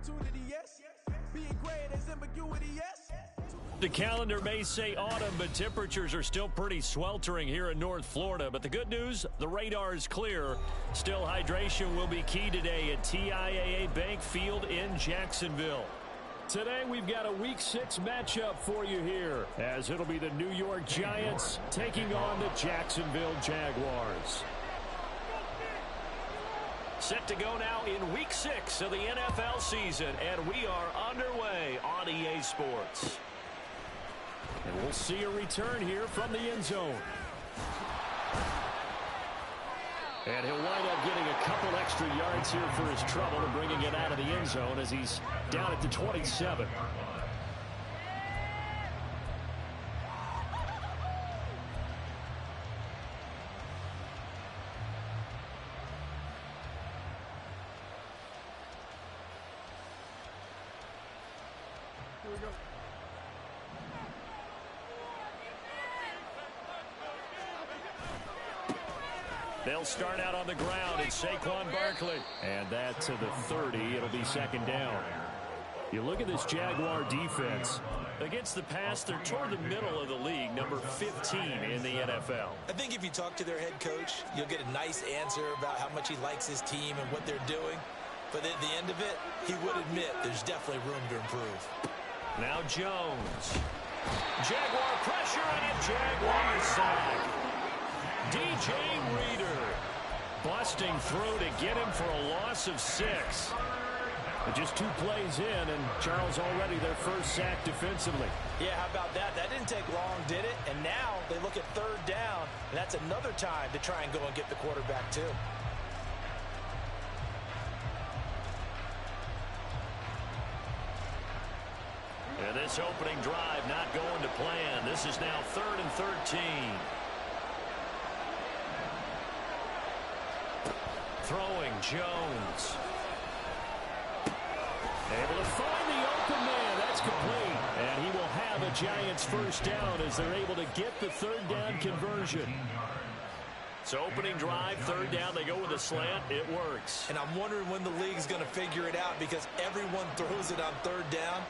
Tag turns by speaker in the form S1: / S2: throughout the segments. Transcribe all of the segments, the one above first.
S1: opportunity, yes. Being great as ambiguity, yes.
S2: The calendar may say autumn, but temperatures are still pretty sweltering here in North Florida. But the good news, the radar is clear. Still, hydration will be key today at TIAA Bank Field in Jacksonville. Today, we've got a Week 6 matchup for you here, as it'll be the New York Giants taking on the Jacksonville Jaguars. Set to go now in Week 6 of the NFL season, and we are underway on EA Sports. And we'll see a return here from the end zone. And he'll wind up getting a couple extra yards here for his trouble and bringing it out of the end zone as he's down at the 27.
S1: Here we go.
S2: They'll start out on the ground. It's Saquon Barkley. And that to the 30. It'll be second down. You look at this Jaguar defense. Against the pass, they're toward the middle of the league, number 15 in the NFL.
S3: I think if you talk to their head coach, you'll get a nice answer about how much he likes his team and what they're doing. But at the end of it, he would admit there's definitely room to improve.
S2: Now Jones. Jaguar pressure and a Jaguar sack. DJ Reader busting through to get him for a loss of 6. But just 2 plays in, and Charles already their first sack defensively.
S3: Yeah, how about that? That didn't take long, did it? And now they look at third down, and that's another time to try and go and get the quarterback too.
S2: And this opening drive not going to plan. This is now 3rd and 13. Throwing Jones. Able to find the open man. That's complete. And he will have a Giants first down as they're able to get the third down conversion. So opening drive, third down, they go with a slant. It works.
S3: And I'm wondering when the league's going to figure it out because everyone throws it on third down.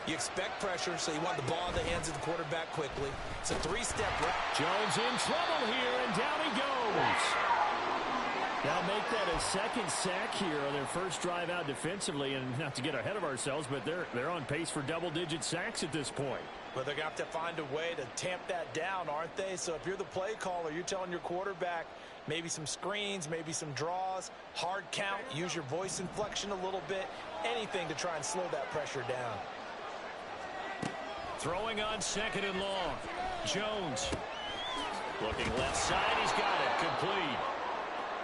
S3: You expect pressure, so you want the ball in the hands of the quarterback quickly. It's a 3-step route.
S2: Jones in trouble here, and down he goes. They'll make that a second sack here on their first drive out defensively, and not to get ahead of ourselves, but they're on pace for double-digit sacks at this point.
S3: But they're going to have to find a way to tamp that down, aren't they? So if you're the play caller, you're telling your quarterback maybe some screens, maybe some draws, hard count, use your voice inflection a little bit, anything to try and slow that pressure down.
S2: Throwing on 2nd and long. Jones. Looking left side. He's got it. Complete.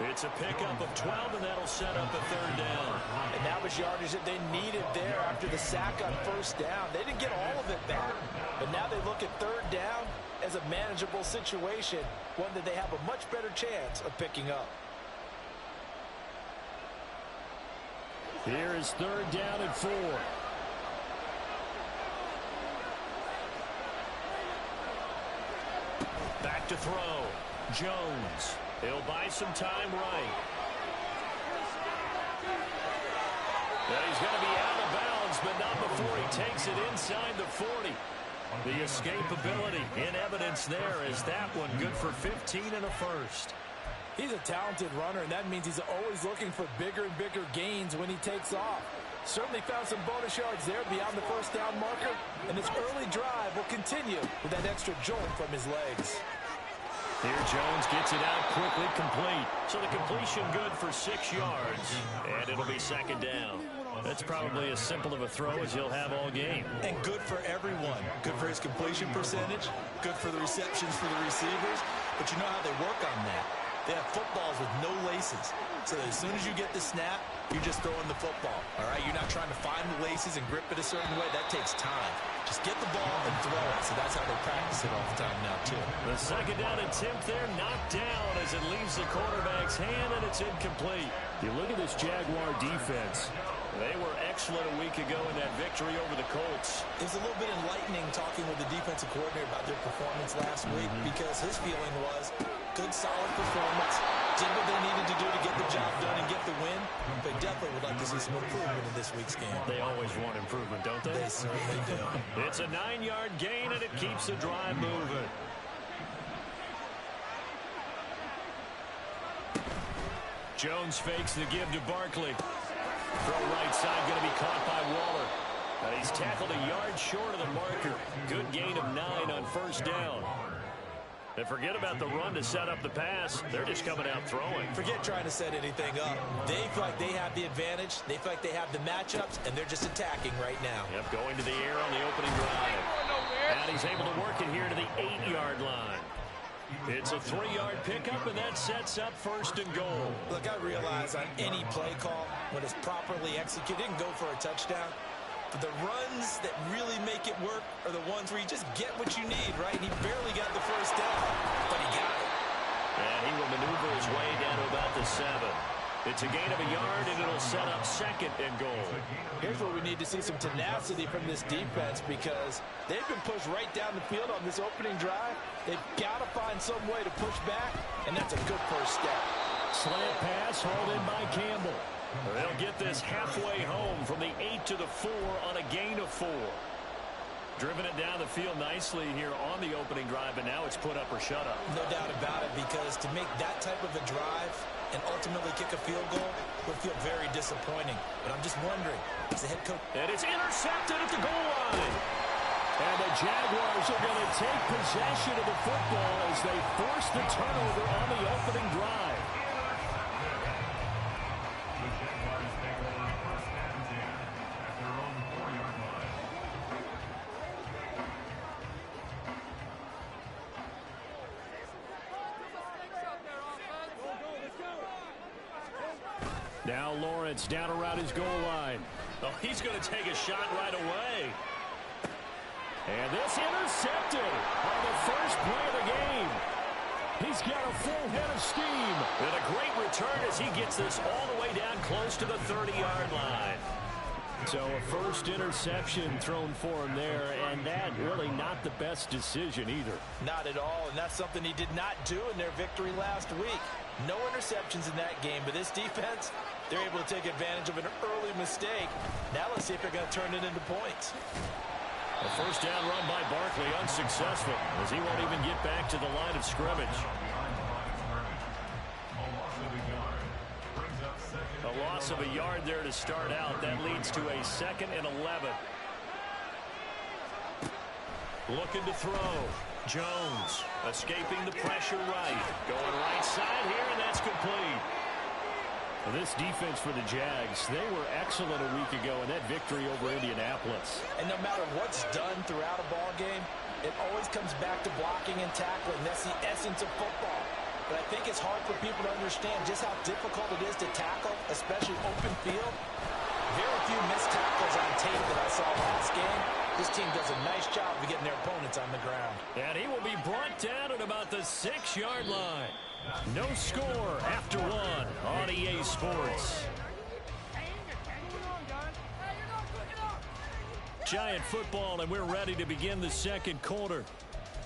S2: It's a pickup of 12, and that'll set up a third down.
S3: And that was yardage that they needed there after the sack on first down. They didn't get all of it back, but now they look at third down as a manageable situation, one that they have a much better chance of picking up.
S2: Here is third down and 4. Back to throw. Jones. He'll buy some time right. Well, he's going to be out of bounds, but not before he takes it inside the 40. The escapability in evidence there is that one good for 15 and a first.
S3: He's a talented runner, and that means he's always looking for bigger and bigger gains when he takes off. Certainly found some bonus yards there beyond the first down marker, and this early drive will continue with that extra jolt from his legs.
S2: Here Jones gets it out quickly, complete. So the completion good for 6 yards, and it'll be second down. That's probably as simple of a throw as he'll have all game.
S3: And good for everyone. Good for his completion percentage, good for the receptions for the receivers, but you know how they work on that. They have footballs with no laces. So as soon as you get the snap, you're just throwing the football. All right, you're not trying to find the laces and grip it a certain way. That takes time. Just get the ball and throw it. So that's how they practice it all the time now, too.
S2: The second down attempt there knocked down as it leaves the quarterback's hand, and it's incomplete. You look at this Jaguar defense. They were excellent a week ago in that victory over the Colts.
S3: It was a little bit enlightening talking with the defensive coordinator about their performance last week because his feeling was good, solid performance. did what they needed to do to get the job done and get the win. They definitely would like to see some improvement in this week's game.
S2: They always want improvement, don't they?
S3: They certainly do.
S2: It's a 9-yard gain, and it keeps the drive moving. Jones fakes the give to Barkley. Throw right side, going to be caught by Waller. And he's tackled a yard short of the marker. Good gain of 9 on first down. And forget about the run to set up the pass. They're just coming out throwing.
S3: Forget trying to set anything up. They feel like they have the advantage. They feel like they have the matchups, and they're just attacking right now.
S2: Yep, going to the air on the opening drive. And he's able to work it here to the 8-yard line. It's a 3-yard pickup, and that sets up first and goal.
S3: Look, I realize on any play call, when it's properly executed, it can go for a touchdown. But the runs that really make it work are the ones where you just get what you need, right? And he barely got the first down, but he got it.
S2: And he will maneuver his way down to about the 7. It's a gain of a yard, and it'll set up second and goal.
S3: Here's where we need to see some tenacity from this defense, because they've been pushed right down the field on this opening drive. They've got to find some way to push back, and that's a good first step.
S2: Slant pass hauled in by Campbell. They'll get this halfway home from the 8 to the 4 on a gain of 4. Driven it down the field nicely here on the opening drive, and now it's put up or shut up.
S3: No doubt about it, because to make that type of a drive and ultimately kick a field goal would feel very disappointing. But I'm just wondering, as the head coach...
S2: And it's intercepted at the goal line. And the Jaguars are going to take possession of the football as they force the turnover on the opening drive. Now Lawrence down around his goal line. Oh, he's going to take a shot right away. And this intercepted on the first play of the game. He's got a full head of steam. And a great return as he gets this all the way down close to the 30-yard line. So a first interception thrown for him there, and that really not the best decision either.
S3: Not at all, and that's something he did not do in their victory last week. No interceptions in that game, but this defense, they're able to take advantage of an early mistake. Now let's see if they're going to turn it into points.
S2: A first down run by Barkley, unsuccessful, as he won't even get back to the line of scrimmage. A loss of a yard there to start out. That leads to a 2nd and 11. Looking to throw. Jones escaping the pressure right. Going right side here, and that's complete. This defense for the Jags, they were excellent a week ago in that victory over Indianapolis.
S3: And no matter what's done throughout a ball game, it always comes back to blocking and tackling. That's the essence of football. But I think it's hard for people to understand just how difficult it is to tackle, especially open field. Very few missed tackles on tape that I saw last game. This team does a nice job of getting their opponents on the ground.
S2: And he will be brought down at about the 6-yard line. No score after 1 on EA Sports. Giant football, and we're ready to begin the second quarter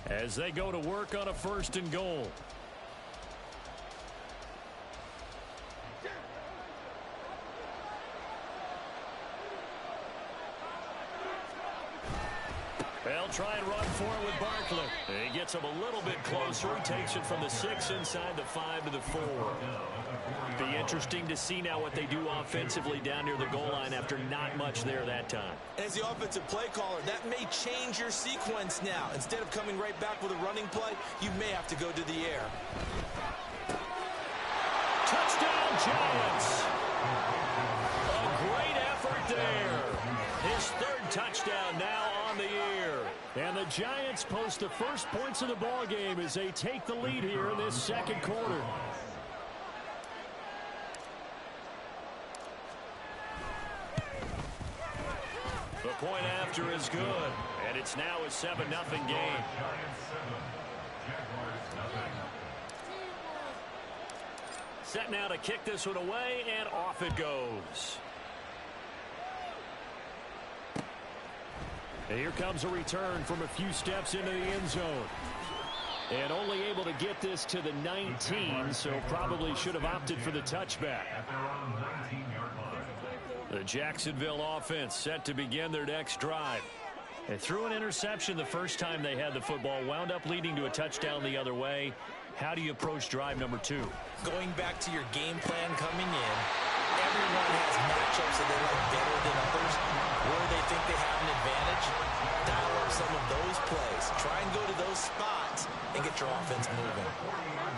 S2: as they go to work on a 1st and goal. They'll try and run for it with Barkley. He gets him a little bit closer. He takes it from the 6 inside the 5 to the 4. Be interesting to see now what they do offensively down near the goal line after not much there that time.
S3: As the offensive play caller, that may change your sequence now. Instead of coming right back with a running play, you may have to go to the air.
S2: Touchdown, Giants! A great effort there. His 3rd touchdown now on the year. And the Giants post the first points of the ball game as they take the lead here in this second quarter. The point after is good, and it's now a 7-0 game. Set now to kick this one away, and off it goes. And here comes a return from a few steps into the end zone. And only able to get this to the 19, so probably should have opted for the touchback. The Jacksonville offense set to begin their next drive. They threw an interception the first time they had the football, wound up leading to a touchdown the other way. How do you approach drive number 2?
S3: Going back to your game plan coming in, everyone has matchups that they like better than others. Where they think they have an advantage, dial up some of those plays. Try and go to those spots and get your offense moving.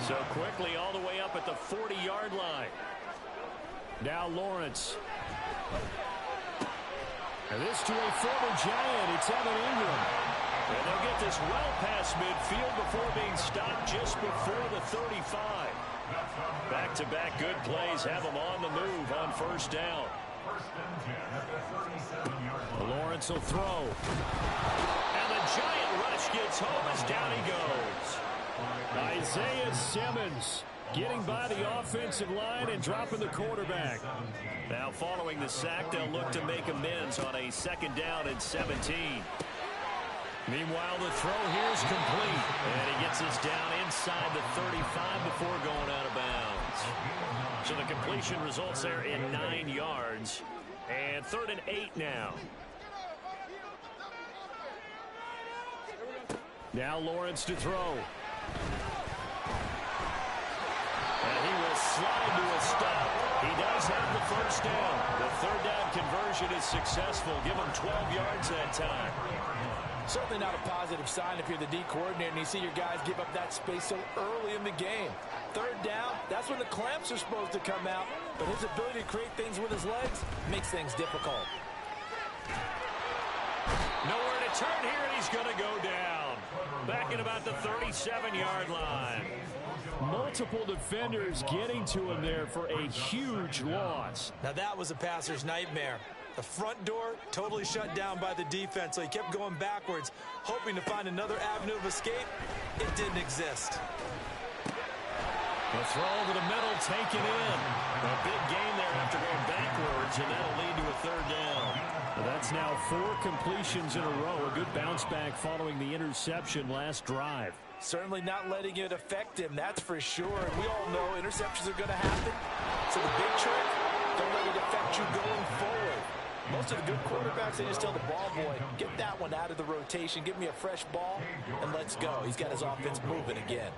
S2: So quickly all the way up at the 40-yard line. Now Lawrence. And this to a former Giant. It's Evan Ingram. And they'll get this well past midfield before being stopped just before the 35. Back-to-back good plays have them on the move on first down. Lawrence will throw. And the Giant rush gets home as down he goes. Isaiah Simmons getting by the offensive line and dropping the quarterback. Now following the sack, they'll look to make amends on a 2nd down and 17. Meanwhile, the throw here is complete. And he gets us down inside the 35 before going out of bounds. So the completion results there in 9 yards. And 3rd and 8 now. Now Lawrence to throw. And he will slide to a stop. He does have the first down. The 3rd down conversion is successful. Give him 12 yards that time.
S4: Certainly not a positive sign if you're the D coordinator and you see your guys give up that space so early in the game. 3rd down, that's when the clamps are supposed to come out. But his ability to create things with his legs makes things difficult.
S2: Nowhere to turn here, and he's going to go down. Back at about the 37-yard line. Multiple defenders getting to him there for a huge loss.
S3: Now that was a passer's nightmare. The front door totally shut down by the defense, so he kept going backwards, hoping to find another avenue of escape. It didn't exist.
S2: The throw over the middle, taken in. A big gain there after going backwards, and that'll lead to a 3rd down. Well, that's now 4 completions in a row. A good bounce back following the interception last drive.
S4: Certainly not letting it affect him, that's for sure. And we all know interceptions are going to happen. So the big trick, don't let it affect you going forward. Most of the good quarterbacks, they just tell the ball boy, get that one out of the rotation, give me a fresh ball, and let's go. He's got his offense moving again.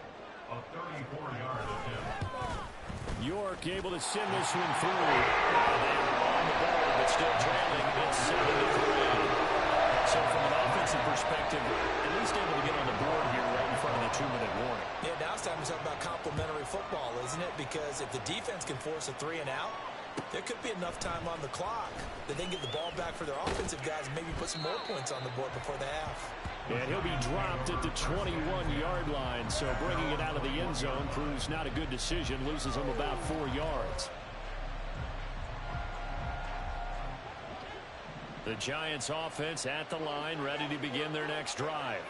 S2: York able to send this one through. They are on the board, but still trailing. It's 7-3. So from an offensive perspective, at least able to get on the board here right in front of the 2-minute warning.
S3: Yeah, now it's time to talk about complementary football, isn't it? Because if the defense can force a 3 and out, there could be enough time on the clock that they can get the ball back for their offensive guys and maybe put some more points on the board before the half.
S2: And he'll be dropped at the 21-yard line, so bringing it out of the end zone proves not a good decision, loses him about 4 yards. The Giants offense at the line, ready to begin their next drive.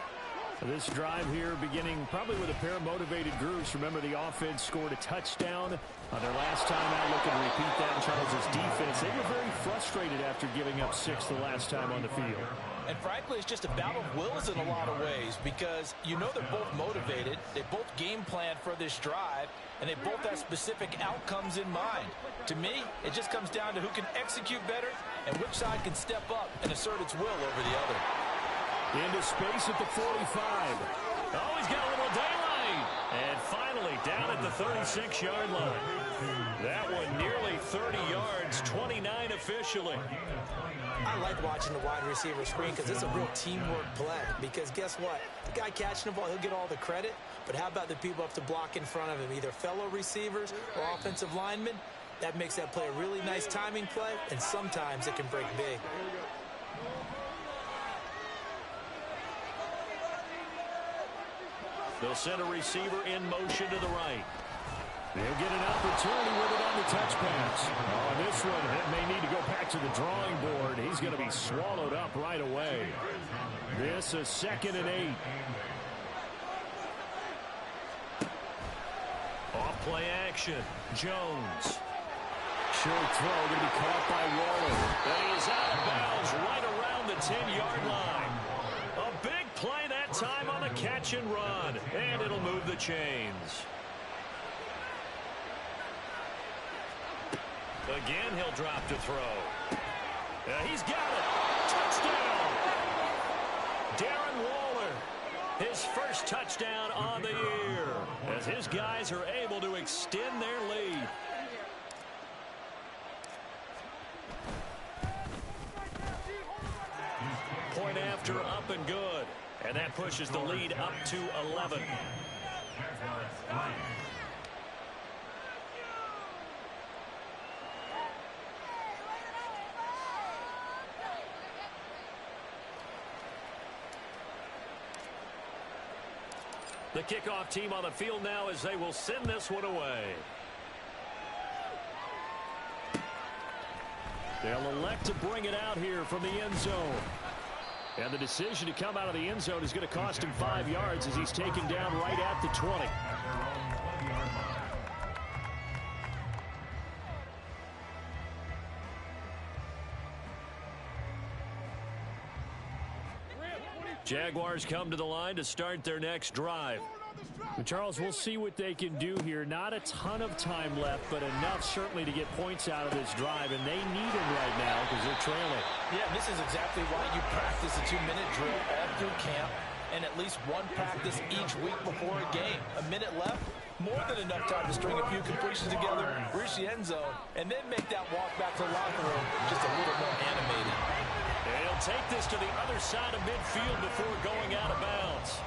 S2: This drive here beginning probably with a pair of motivated groups. Remember, the offense scored a touchdown on their last time out. Looking to repeat that in Charles' defense. They were very frustrated after giving up 6 the last time on the field.
S4: And frankly, it's just a battle of wills in a lot of ways because you know they're both motivated. They both game plan for this drive, and they both have specific outcomes in mind. To me, it just comes down to who can execute better and which side can step up and assert its will over the other.
S2: Into space at the 45. Oh, he's got a little daylight. And finally, down at the 36-yard line. That one nearly 30 yards, 29 officially.
S3: I like watching the wide receiver screen because it's a real teamwork play. Because guess what? The guy catching the ball, he'll get all the credit. But how about the people up to block in front of him, either fellow receivers or offensive linemen? That makes that play a really nice timing play, and sometimes it can break big.
S2: They'll send a receiver in motion to the right. They'll get an opportunity with it on the touch pass. On this one, it may need to go back to the drawing board. He's going to be swallowed up right away. This a 2nd and 8. Off play action. Jones. Short throw going to be caught by Waller. And he is out of bounds right around the 10-yard line. A big play that time on the catch and run, and it'll move the chains. Again, he'll drop to throw. He's got it. Touchdown. Darren Waller, his first touchdown on the year, as his guys are able to extend their lead. Point after, up and good. And that pushes the lead up to 11. The kickoff team on the field now as they will send this one away. They'll elect to bring it out here from the end zone. And the decision to come out of the end zone is going to cost him 5 yards as he's taken down right at the 20. Jaguars come to the line to start their next drive.
S5: Charles, we'll see what they can do here. Not a ton of time left, but enough certainly to get points out of this drive, and they need it right now because they're trailing.
S4: Yeah, this is exactly why you practice a 2-minute drill all through camp and at least one practice each week before a game. A minute left, more than enough time to string a few completions together, reach the end zone, and then make that walk back to the locker room just a little more animated.
S2: And he'll take this to the other side of midfield before going out of bounds.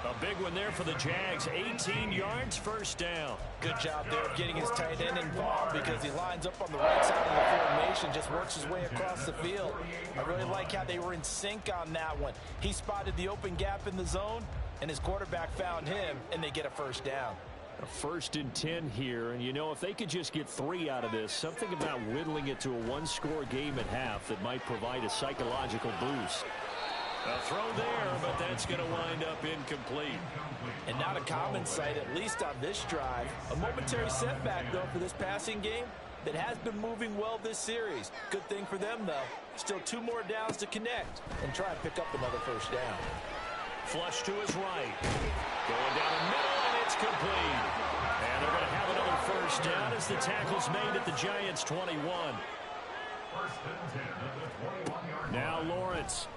S2: A big one there for the Jags. 18 yards, first down.
S4: Good job there of getting his tight end involved because he lines up on the right side of the formation, just works his way across the field. I really like how they were in sync on that one. He spotted the open gap in the zone, and his quarterback found him, and they get a first down.
S2: A 1st and 10 here, and you know, if they could just get 3 out of this, something about whittling it to a one-score game at half that might provide a psychological boost. A throw there, but that's going to wind up incomplete.
S4: And not a common sight, at least on this drive. A momentary setback, though, for this passing game that has been moving well this series. Good thing for them, though. Still 2 more downs to connect and try and pick up another first down.
S2: Flush to his right. Going down the middle, and it's complete. And they're going to have another first down as the tackle's made at the Giants' 21. Now Lawrence.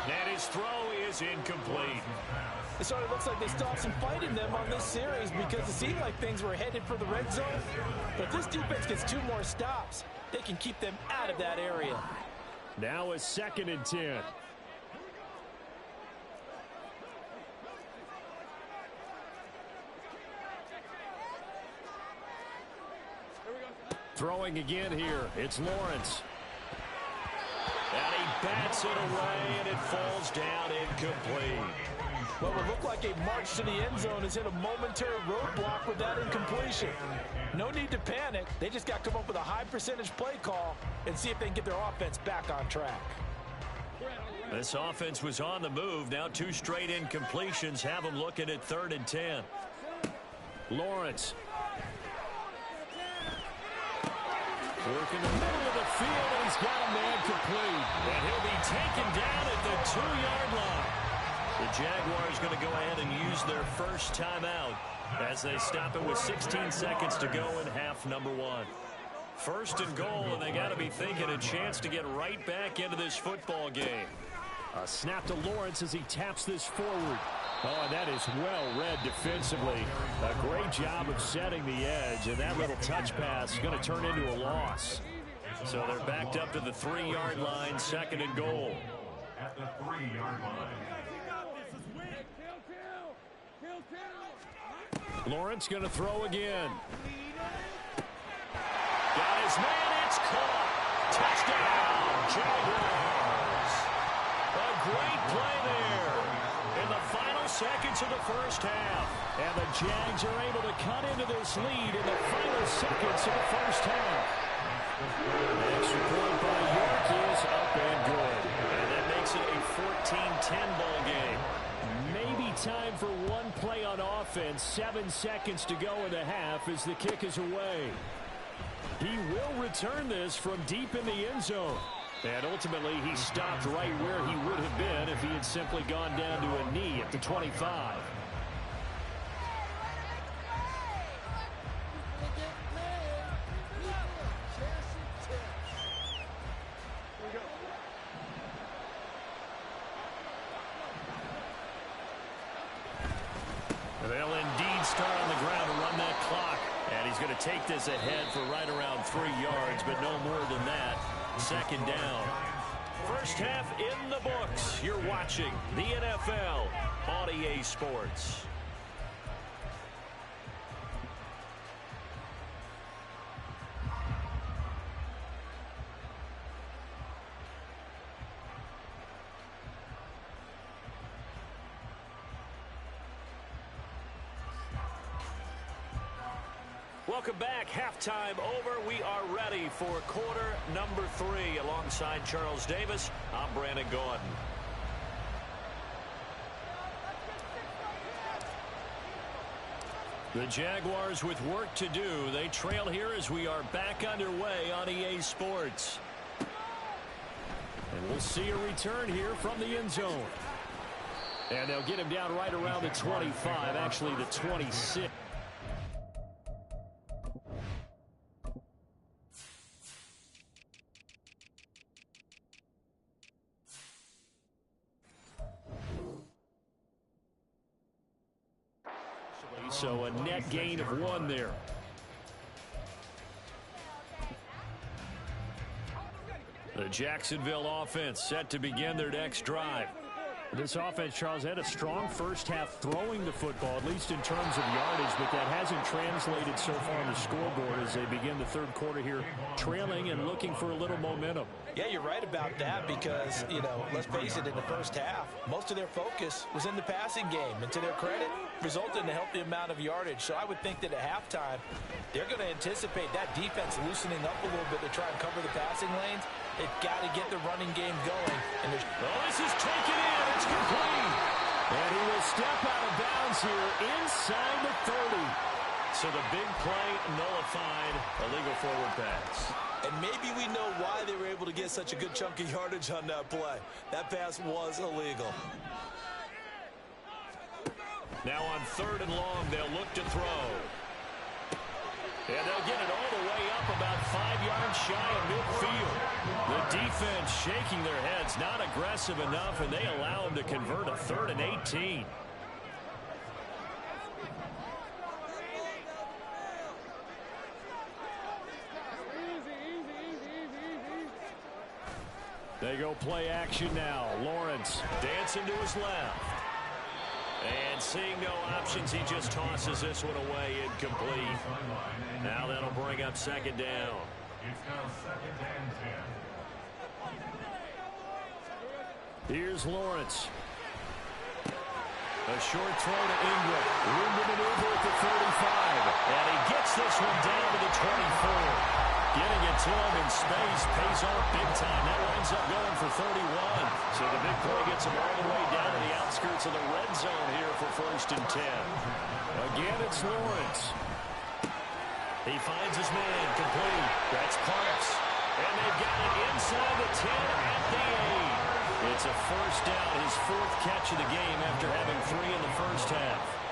S2: And his throw is incomplete.
S4: It sort of looks like they stopped some fight in them on this series because it seemed like things were headed for the red zone. But if this defense gets 2 more stops, they can keep them out of that area.
S5: Now a 2nd and 10.
S2: Throwing again here. It's Lawrence. And he bats it away, and it falls down incomplete.
S4: What would look like a march to the end zone has hit a momentary roadblock with that incompletion. No need to panic. They just got to come up with a high percentage play call and see if they can get their offense back on track.
S2: This offense was on the move. Now 2 straight incompletions have them looking at 3rd and 10. Lawrence. Working the middle of the field, and he's got a man complete. And he'll be taken down at the 2-yard line. The Jaguars going to go ahead and use their first timeout as they stop it with 16 seconds to go in half number 1. 1st and goal, and they got to be thinking a chance to get right back into this football game.
S5: A snap to Lawrence as he taps this forward. Oh, and that is well read defensively. A great job of setting the edge, and that little touch pass is going to turn into a loss.
S2: So they're backed up to the 3-yard line, 2nd and goal.
S1: At the 3-yard line.
S5: Lawrence going to throw again.
S2: Got his man, it's caught. Touchdown, Jaguars. A great play there in the final seconds of the first half.
S5: And the Jags are able to cut into this lead in the final seconds of the first half.
S2: Extra point by York is up and good. And that makes it a 14-10 ball game.
S5: Maybe time for one play on offense. 7 seconds to go in the half as the kick is away. He will return this from deep in the end zone. And ultimately, he stopped right where he would have been if he had simply gone down to a knee at the 25. They'll indeed start on the ground to run that clock. And he's going to take this ahead for right around 3 yards, but no more than that. Second down. First half in the books. You're watching the NFL on EA Sports. Welcome back. Halftime over. We are ready for quarter number 3. Alongside Charles Davis, I'm Brandon Gordon. The Jaguars with work to do. They trail here as we are back underway on EA Sports. And we'll see a return here from the end zone. And they'll get him down right around the 25, actually the 26. So a net gain of 1 there. The Jacksonville offense set to begin their next drive. This offense, Charles, had a strong first half throwing the football, at least in terms of yardage, but that hasn't translated so far on the scoreboard as they begin the third quarter here, trailing and looking for a little momentum.
S4: Yeah, you're right about that because, let's face it, in the first half, most of their focus was in the passing game. And to their credit, resulted in a healthy amount of yardage. So I would think that at halftime, they're going to anticipate that defense loosening up a little bit to try and cover the passing lanes. They've got to get the running game going. And
S5: this is taken in. It's complete. And he will step out of bounds here inside the 30. So the big play nullified, a legal forward pass.
S3: And maybe we know why they were able to get such a good chunk of yardage on that play. That pass was illegal.
S2: Now on 3rd and long, they'll look to throw. And they'll get it all the way up about 5 yards shy of midfield. The defense shaking their heads, not aggressive enough, and they allow them to convert a 3rd and 18. They go play action now. Lawrence dancing to his left. And seeing no options, he just tosses this one away, incomplete. Now that'll bring up second down.
S6: It's now second and 10.
S5: Here's Lawrence. A short throw to Ingram. Room to maneuver at the 35. And he gets this one down to the 24. Getting it to him in space pays off big time. That winds up going for 31. So the big play gets him all the way down to the outskirts of the red zone here for 1st and 10. Again, it's Lawrence. He finds his man complete. That's Parks. And they've got it inside the 10 at the 8. It's a first down, his 4th catch of the game after having 3 in the first half.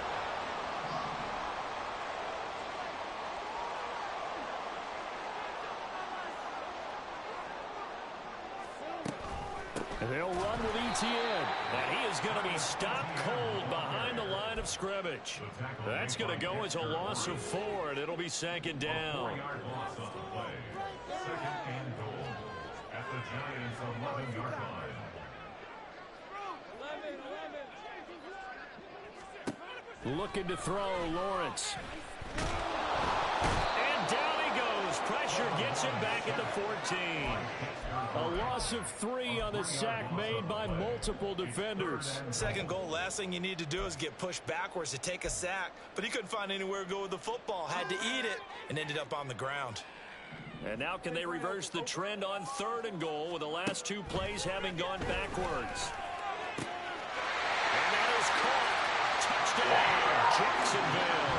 S5: They'll run with Etienne. And he is going to be stopped cold behind the line of scrimmage. That's going to go as a loss of 4, and it'll be 2nd down.
S6: 4-yard loss of the play. 2nd and goal at the Giants' 11-yard line.
S5: Looking to throw, Lawrence. And down he goes. Pressure gets him back at the 14. A loss of 3 on the sack made by multiple defenders.
S3: Second goal, last thing you need to do is get pushed backwards to take a sack. But he couldn't find anywhere to go with the football. Had to eat it and ended up on the ground.
S2: And now can they reverse the trend on 3rd and goal with the last 2 plays having gone backwards? And that is caught. Touchdown, Jacksonville.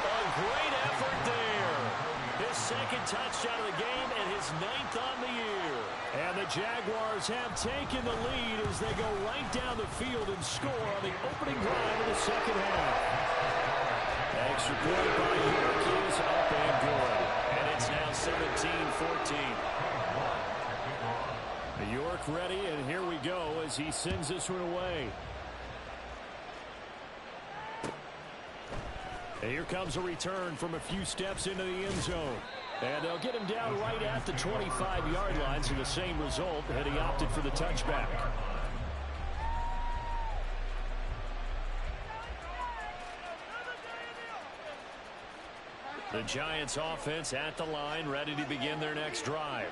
S2: A great effort there. His 2nd touchdown of the game and his 9th on the year. the Jaguars have taken the lead as they go right down the field and score on the opening drive of the second half. Extra point by York is up and good. And it's now 17-14. York ready, and here we go as he sends this one away. And here comes a return from a few steps into the end zone. And they'll get him down right at the 25-yard line, so the same result, and he opted for the touchback. The Giants offense at the line, ready to begin their next drive.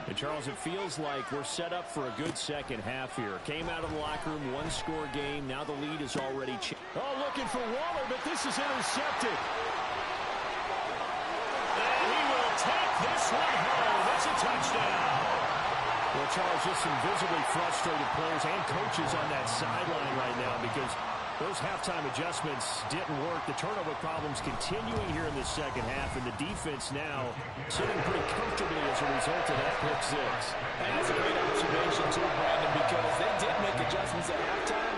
S2: And Charles, it feels like we're set up for a good second half here. Came out of the locker room, one-score game. Now the lead is already changed. Oh, looking for Waller, but this is intercepted. And he will take this one home. That's a touchdown. Well, Charles, just some visibly frustrated players and coaches on that sideline right now because those halftime adjustments didn't work. The turnover problems continuing here in the second half, and the defense now sitting pretty comfortably as a result of that pick six.
S4: And that's a great observation, too, Brandon, because they did make adjustments at halftime.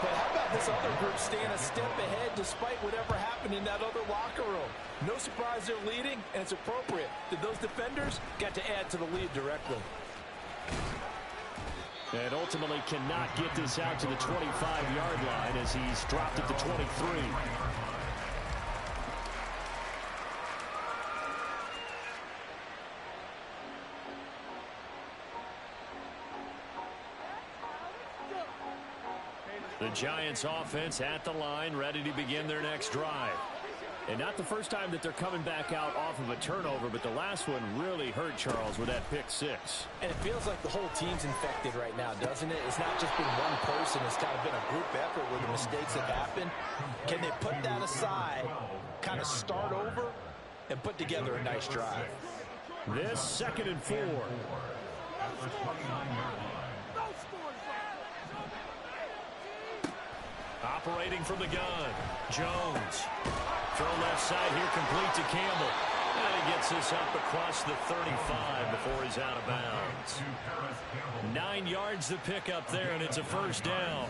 S4: But how about this other group staying a step ahead despite whatever happened in that other locker room? No surprise they're leading, and it's appropriate that those defenders got to add to the lead directly.
S2: And ultimately cannot get this out to the 25-yard line as he's dropped at the 23. The Giants offense at the line, ready to begin their next drive. And not the first time that they're coming back out off of a turnover, but the last one really hurt, Charles, with that pick six.
S4: And it feels like the whole team's infected right now, doesn't it? It's not just been one person. It's kind of been a group effort where the mistakes have happened. Can they put that aside, kind of start over, and put together a nice drive?
S2: This 2nd and 4. Operating from the gun, Jones. Throw left side here, complete to Campbell. And he gets this up across the 35 before he's out of bounds. 9 yards to pick up there, and it's a first down.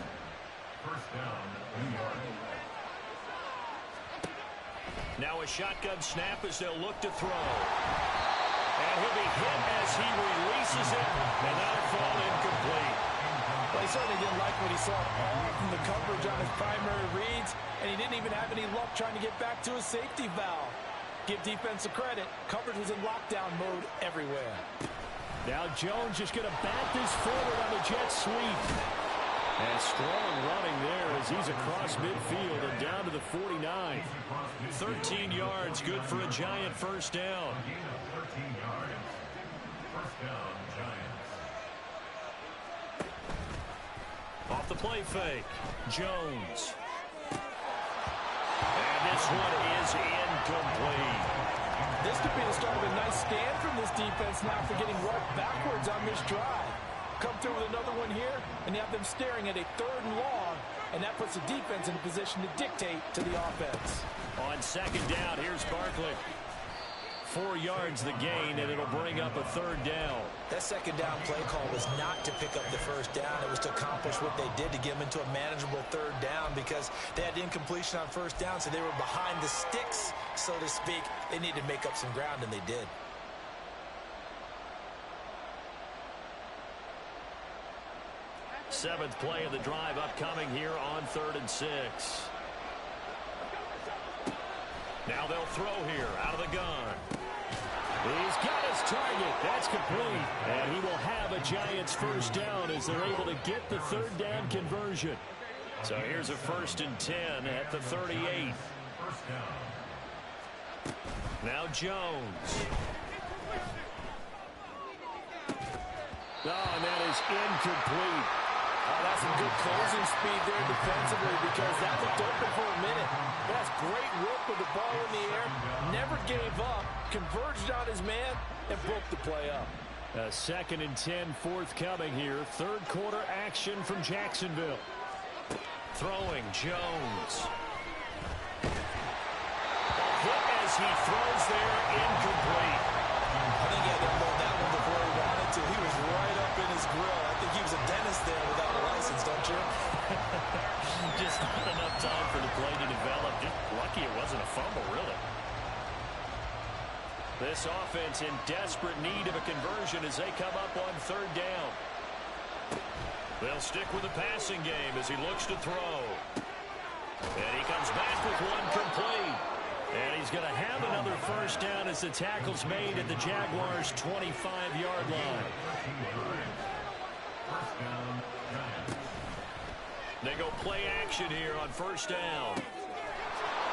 S2: Now a shotgun snap as they'll look to throw. And he'll be hit as he releases it, and that'll fall incomplete.
S4: Well, he certainly didn't like what he saw all from the coverage on his primary reads, and he didn't even have any luck trying to get back to his safety valve. Give defense a credit. Coverage was in lockdown mode everywhere.
S2: Now Jones just going to bat this forward on the jet sweep. And strong running there as he's across midfield and down to the 49. 13 yards, good for a Giant first down. Off the play fake, Jones. And this one is incomplete.
S4: This could be the start of a nice stand from this defense now for getting right backwards on this drive. Come through with another one here, and you have them staring at a 3rd and long, and that puts the defense in a position to dictate to the offense.
S2: On 2nd down, here's Barkley. 4 yards the gain, and it'll bring up a 3rd down.
S4: That 2nd down play call was not to pick up the first down. It was to accomplish what they did to get them into a manageable 3rd down because they had incompletion on first down, so they were behind the sticks, so to speak. They needed to make up some ground, and they did.
S2: Seventh play of the drive upcoming here on 3rd and 6. Now they'll throw here out of the gun. He's got his target. That's complete. And he will have a Giants first down as they're able to get the 3rd down conversion. So here's a 1st and 10 at the 38. Now Jones. Oh, and that is incomplete.
S4: Oh, that's some good closing speed there defensively because that looked open for a minute. That's great work with the ball in the air. Never gave up, converged on his man, and broke the play up.
S2: A 2nd and 10 forthcoming here. 3rd quarter action from Jacksonville. Throwing Jones. A hit as he throws there, incomplete.
S4: I think he had to hold that one before he wanted to. He was
S2: This offense in desperate need of a conversion as they come up on third down. They'll stick with the passing game as he looks to throw. And he comes back with one complete. And he's going to have another first down as the tackle's made at the Jaguars' 25-yard line. They go play action here on first down.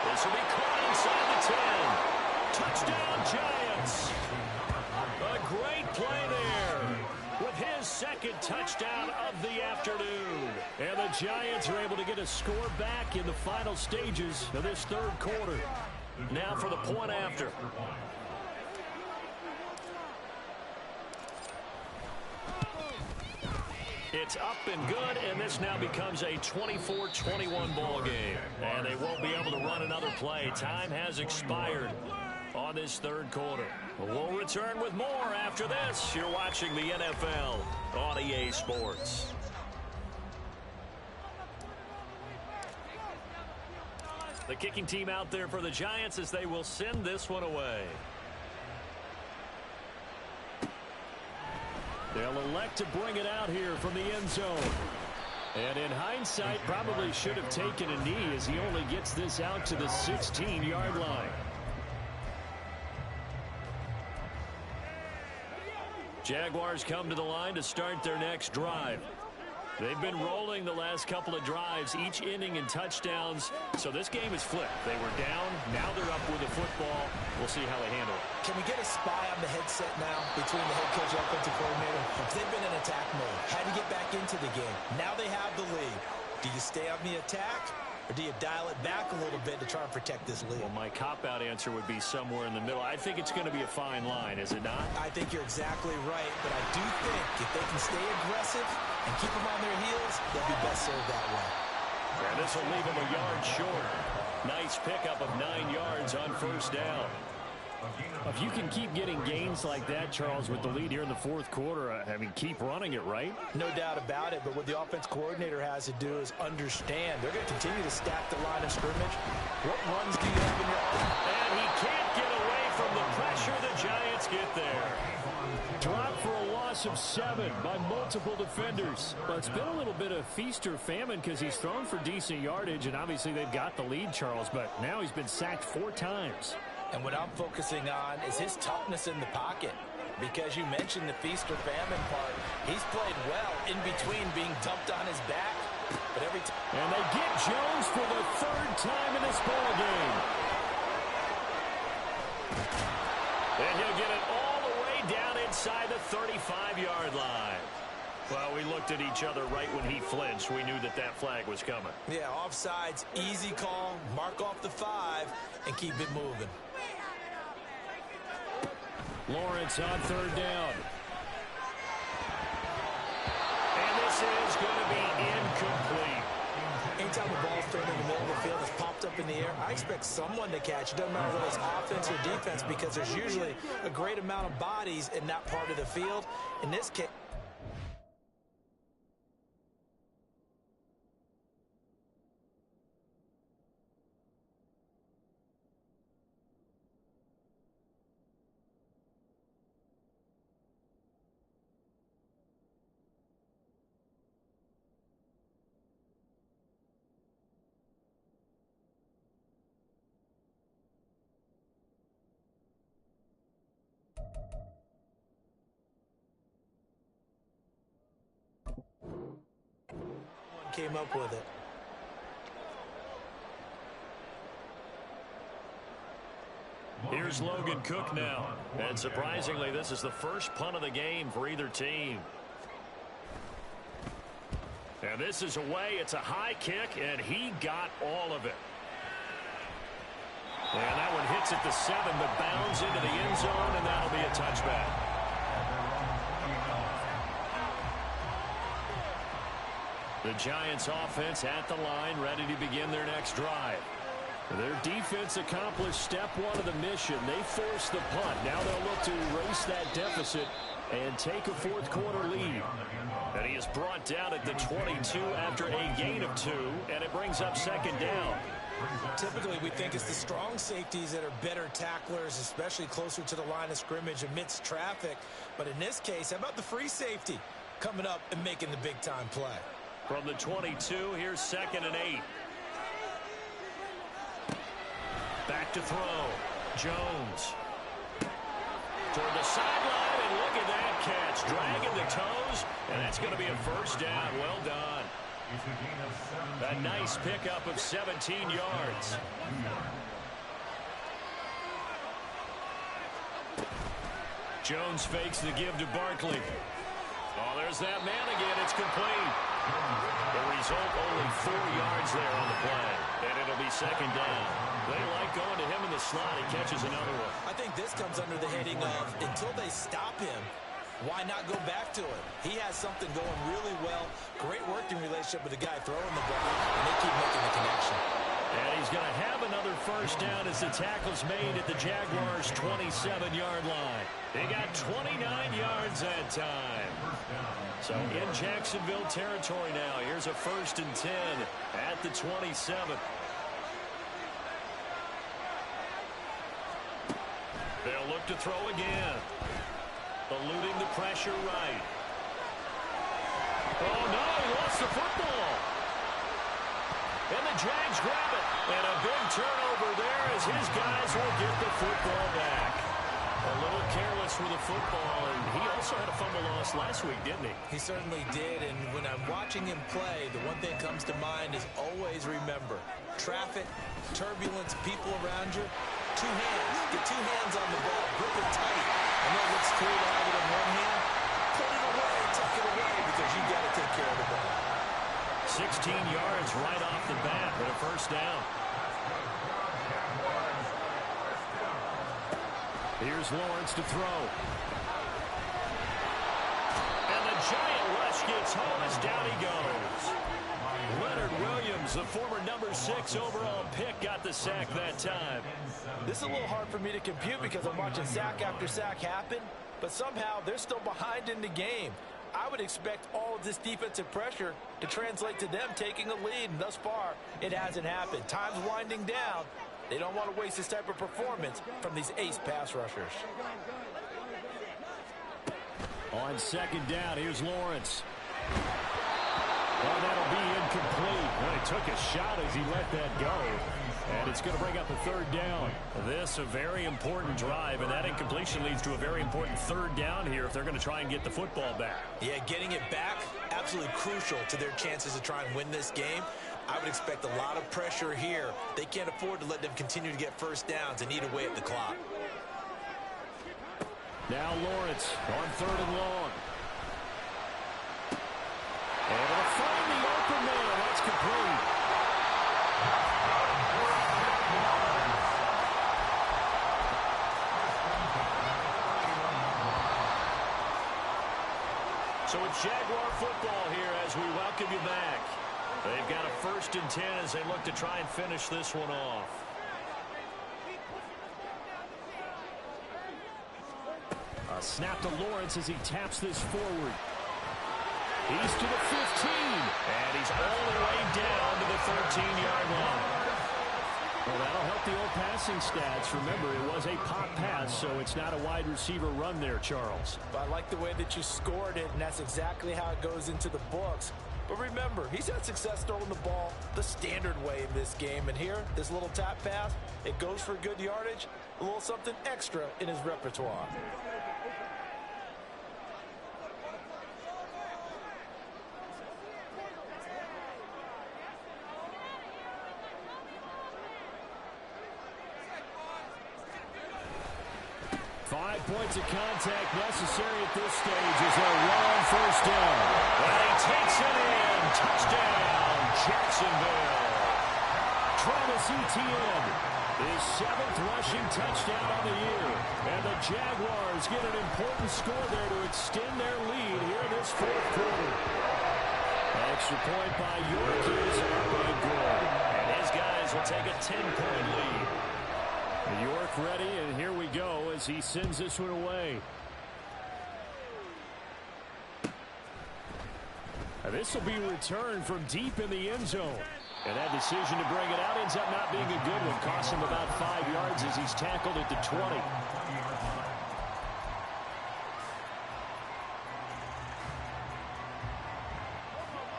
S2: This will be caught inside the 10. Touchdown, Giants. A great play there with his second touchdown of the afternoon. And the Giants are able to get a score back in the final stages of this third quarter. Now for the point after. It's up and good, and this now becomes a 24-21 ball game. And they won't be able to run another play. Time has expired on this third quarter. We'll return with more after this. You're watching the NFL on EA Sports. The kicking team out there for the Giants as they will send this one away. They'll elect to bring it out here from the end zone. And in hindsight, probably should have taken a knee as he only gets this out to the 16-yard line. Jaguars come to the line to start their next drive. They've been rolling the last couple of drives, each inning in touchdowns. So this game is flipped. They were down. Now they're up with the football. We'll see how they handle it.
S4: Can we get a spy on the headset now between the head coach and offensive coordinator? Because they've been in attack mode. Had to get back into the game. Now they have the lead. Do you stay on the attack, or do you dial it back a little bit to try and protect this lead?
S2: Well, my cop-out answer would be somewhere in the middle. I think it's going to be a fine line, is it not?
S4: I think you're exactly right, but I do think if they can stay aggressive and keep them on their heels, they'll be best served that way.
S2: And this will leave them a yard short. Nice pickup of 9 yards on first down.
S5: If you can keep getting gains like that, Charles, with the lead here in the fourth quarter, I mean, keep running it, right?
S4: No doubt about it, but what the offense coordinator has to do is understand. They're going to continue to stack the line of scrimmage. What runs do you have in your arm?
S2: And he can't get away from the pressure. The Giants get there.
S5: Dropped for a loss of 7 by multiple defenders. Well, it's been a little bit of feast or famine because he's thrown for decent yardage, and obviously they've got the lead, Charles, but now he's been sacked 4 times.
S4: And what I'm focusing on is his toughness in the pocket. Because you mentioned the feast or famine part. He's played well in between being dumped on his back. But every time.
S5: And they get Jones for the 3rd time in this ball game.
S2: And he'll get it all the way down inside the 35-yard line. Well, we looked at each other right when he flinched. We knew that that flag was coming.
S4: Yeah, offsides, easy call, mark off the 5, and keep it moving.
S5: Lawrence on 3rd down.
S2: And this is going to be incomplete.
S4: Anytime the ball's thrown in the middle of the field, it's popped up in the air, I expect someone to catch. It doesn't matter whether it's offense or defense because there's usually a great amount of bodies in that part of the field. In this case, came up with it.
S2: Here's Logan Cook now. And surprisingly, this is the first punt of the game for either team. And this is away. It's a high kick, and he got all of it. And that one hits at the 7, but bounds into the end zone, and that'll be a touchback. The Giants offense at the line, ready to begin their next drive. Their defense accomplished step 1 of the mission. They forced the punt. Now they'll look to erase that deficit and take a fourth quarter lead. And he is brought down at the 22 after a gain of 2, and it brings up 2nd down.
S4: Typically, we think it's the strong safeties that are better tacklers, especially closer to the line of scrimmage amidst traffic. But in this case, how about the free safety coming up and making the big-time play?
S2: From the 22, here's 2nd and 8. Back to throw. Jones. Toward the sideline, and look at that catch. Dragging the toes, and that's going to be a first down. Well done. A nice pickup of 17 yards. Jones fakes the give to Barkley. Oh, there's that man again. It's complete. The result, only 4 yards there on the play. And it'll be 2nd down. They like going to him in the slot. He catches another one.
S4: I think this comes under the heading of, until they stop him, why not go back to it? He has something going really well. Great working relationship with the guy throwing the ball, and they keep making the connection.
S2: And he's going to have another first down as the tackle's made at the Jaguars' 27-yard line. They got 29 yards that time. So in Jacksonville territory now. Here's a 1st and 10 at the 27. They'll look to throw again. Eluding the pressure right. Oh, no, he lost the football. And the Jags grab it. And a big turnover there as his guys will get the football back. A little careless with the football, and he also had a fumble loss last week, didn't he?
S4: He certainly did, and when I'm watching him play, the one thing that comes to mind is always remember, traffic, turbulence, people around you, 2 hands. Get 2 hands on the ball, grip it tight. I know it looks cool to have it in 1 hand. Put it away, tuck it away, because you've got to take care of the ball.
S2: 16 yards right off the bat with a first down. Here's Lawrence to throw. And the giant rush gets home as down he goes. Leonard Williams, the former number 6 overall pick, got the sack that time.
S4: This is a little hard for me to compute because I'm watching sack after sack happen, but somehow they're still behind in the game. I would expect all of this defensive pressure to translate to them taking a lead, and thus far, it hasn't happened. Time's winding down. They don't want to waste this type of performance from these ace pass rushers.
S2: On 2nd down, here's Lawrence. Well, that'll be incomplete. Well, he took a shot as he let that go. And it's going to bring up a 3rd down. This a very important drive, and that incompletion leads to a very important 3rd down here if they're going to try and get the football back.
S4: Yeah, getting it back, absolutely crucial to their chances to try and win this game. I would expect a lot of pressure here. They can't afford to let them continue to get first downs and eat away at the clock.
S2: Now Lawrence on 3rd and long. And it'll find the open man. That's complete. So it's Jaguar football here as we welcome you back. They've got a 1st and 10 as they look to try and finish this one off. A snap to Lawrence as he taps this forward. He's to the 15, and he's all the way down to the 13-yard line. Well, that'll help the old passing stats. Remember, it was a pop pass, so it's not a wide receiver run there, Charles.
S4: But I like the way that you scored it, and that's exactly how it goes into the books. But remember, he's had success throwing the ball the standard way in this game. And here, this little tap pass, it goes for good yardage, a little something extra in his repertoire.
S2: Points of contact necessary at this stage as a long first down. And he takes it in. Touchdown, Jacksonville. Travis Etienne, his 7th rushing touchdown on the year. And the Jaguars get an important score there to extend their lead here in this 4th quarter. An extra point by York is up and good. And his guys will take a 10-point lead. York ready, and here we go as he sends this one away. This will be returned from deep in the end zone. And that decision to bring it out ends up not being a good one. Costs him about 5 yards as he's tackled at the 20.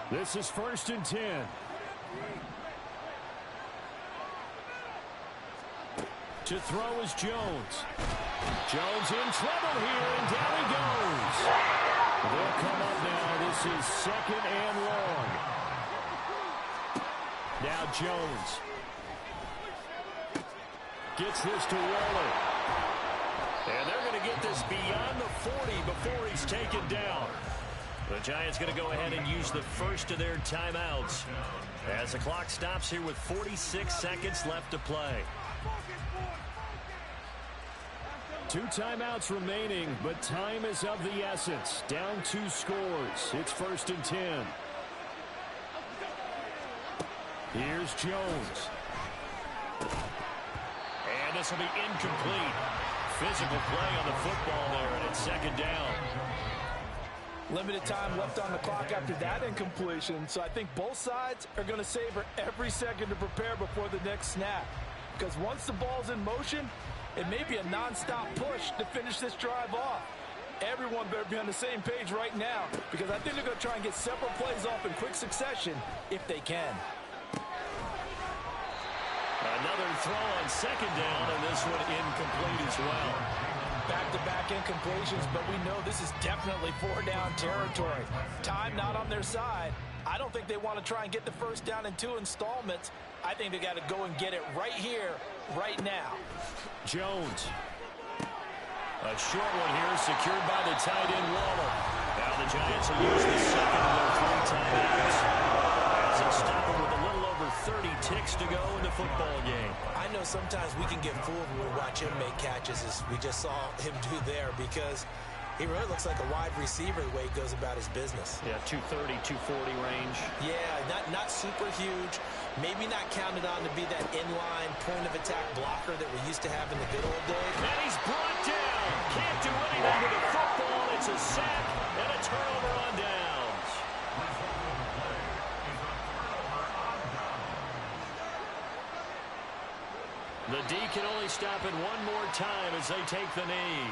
S2: This is 1st and 10. To throw is Jones. Jones in trouble here, and down he goes. They'll come up now. This is 2nd and long. Now Jones gets this to Waller. And they're going to get this beyond the 40 before he's taken down. The Giants going to go ahead and use the first of their timeouts as the clock stops here with 46 seconds left to play. 2 timeouts remaining, but time is of the essence. Down 2 scores. It's 1st and 10. Here's Jones. And this will be incomplete. Physical play on the football there, and it's 2nd down.
S4: Limited time left on the clock after that incompletion, so I think both sides are going to savor every second to prepare before the next snap. Because once the ball's in motion, it may be a non-stop push to finish this drive off. Everyone better be on the same page right now, because I think they're going to try and get several plays off in quick succession if they can.
S2: Another throw on 2nd down, and this one incomplete as well.
S4: Back-to-back incompletions, but we know this is definitely 4-down territory. Time not on their side. I don't think they want to try and get the first down in 2 installments. I think they got to go and get it right here, right now.
S2: Jones. A short one here, secured by the tight end Waller. Now the Giants will use the 2nd of their 3 timeouts as they stop him with a little over 30 ticks to go in the football game.
S7: I know sometimes we can get fooled when we watch him make catches, as we just saw him do there, because he really looks like a wide receiver the way he goes about his business.
S2: Yeah, 230, 240 range.
S7: Yeah, not super huge. Maybe not counted on to be that inline point-of-attack blocker that we used to have in the good old days.
S2: And he's brought down. Can't do anything with the football. It's a sack and a turnover on downs. The D can only stop it one more time as they take the knee.